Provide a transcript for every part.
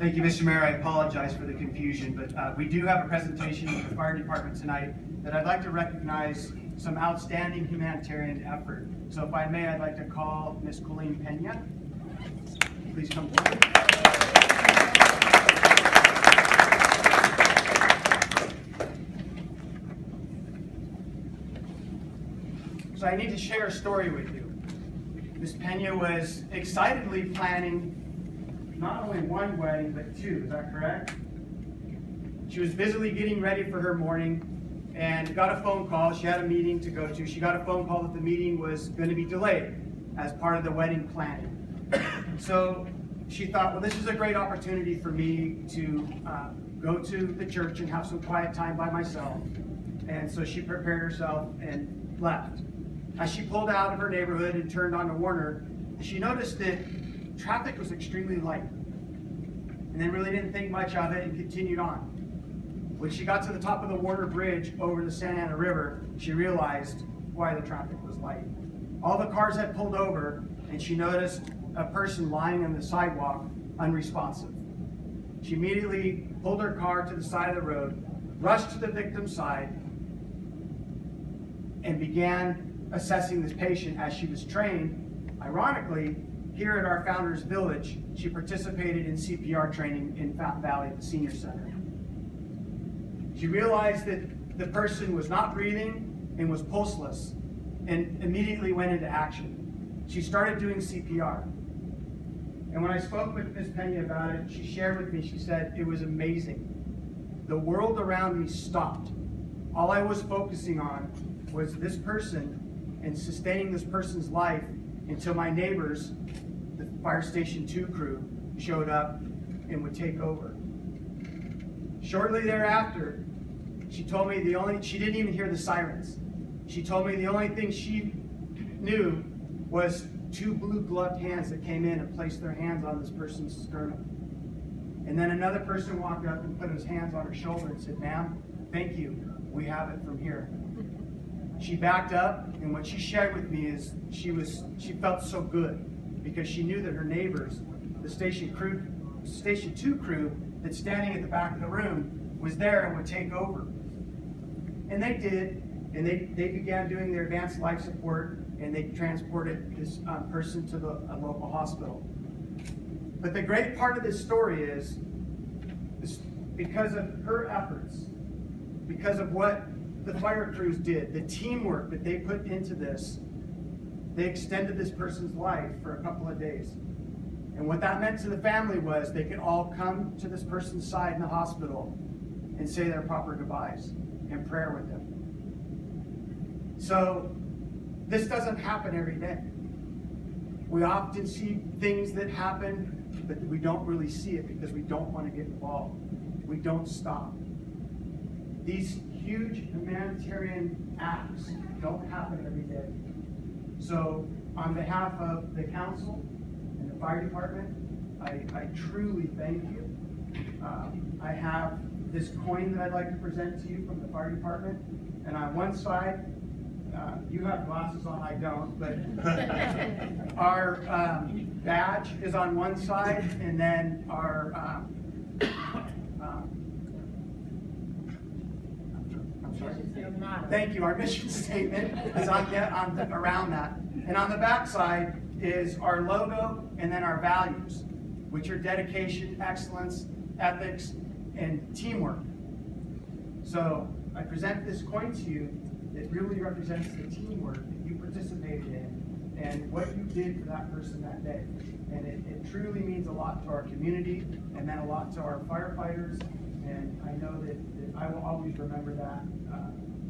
Thank you, Mr. Mayor. I apologize for the confusion, but we do have a presentation from the fire department tonight that I'd like to recognize some outstanding humanitarian effort. So if I may, I'd like to call Ms. Colleen Peña. Please come forward. So I need to share a story with you. Ms. Peña was excitedly planning not only one wedding, but two. Is that correct? She was busily getting ready for her morning and got a phone call. She had a meeting to go to. She got a phone call that the meeting was going to be delayed as part of the wedding planning. So she thought, well, this is a great opportunity for me to go to the church and have some quiet time by myself. And so she prepared herself and left. As she pulled out of her neighborhood and turned onto Warner, she noticed that traffic was extremely light, and then really didn't think much of it and continued on. When she got to the top of the Warner Bridge over the Santa Ana River, she realized why the traffic was light. All the cars had pulled over, and she noticed a person lying on the sidewalk, unresponsive. She immediately pulled her car to the side of the road, rushed to the victim's side, and began assessing this patient as she was trained. Ironically, here at our Founders Village, she participated in CPR training in Fountain Valley at the Senior Center. She realized that the person was not breathing and was pulseless, and immediately went into action. She started doing CPR. And when I spoke with Ms. Peña about it, she shared with me, she said, it was amazing. The world around me stopped. All I was focusing on was this person and sustaining this person's life until my neighbors, the Fire Station 2 crew, showed up and would take over. Shortly thereafter, she told me she didn't even hear the sirens. She told me the only thing she knew was two blue gloved hands that came in and placed their hands on this person's sternum. And then another person walked up and put his hands on her shoulder and said, "Ma'am, thank you. We have it from here." She backed up, and what she shared with me is she felt so good because she knew that her neighbors, the Station 2 crew that's standing at the back of the room, was there and would take over. And they did, and they began doing their advanced life support, and they transported this person to a local hospital. But the great part of this story is because of her efforts, because of what the fire crews did, the teamwork that they put into this, they extended this person's life for a couple of days. And what that meant to the family was they could all come to this person's side in the hospital and say their proper goodbyes and prayer with them. So this doesn't happen every day. We often see things that happen, but we don't really see it because we don't want to get involved. We don't stop. These huge humanitarian acts don't happen every day. So on behalf of the council and the fire department, I truly thank you. I have this coin that I'd like to present to you from the fire department. And on one side, you have glasses on, I don't, but our badge is on one side, and then our thank you. Our mission statement is around that. And on the back side is our logo and then our values, which are dedication, excellence, ethics, and teamwork. So I present this coin to you that really represents the teamwork that you participated in and what you did for that person that day. And it truly means a lot to our community and meant a lot to our firefighters. And I know that I will always remember that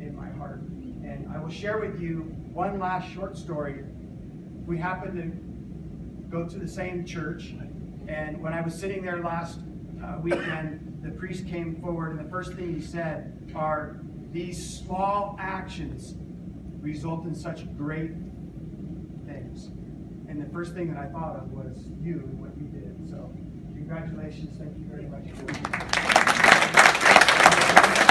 in my heart. And I will share with you one last short story. We happened to go to the same church, and when I was sitting there last weekend, the priest came forward, and the first thing he said are, these small actions result in such great things. And the first thing that I thought of was you and what you did. So congratulations, thank you very much.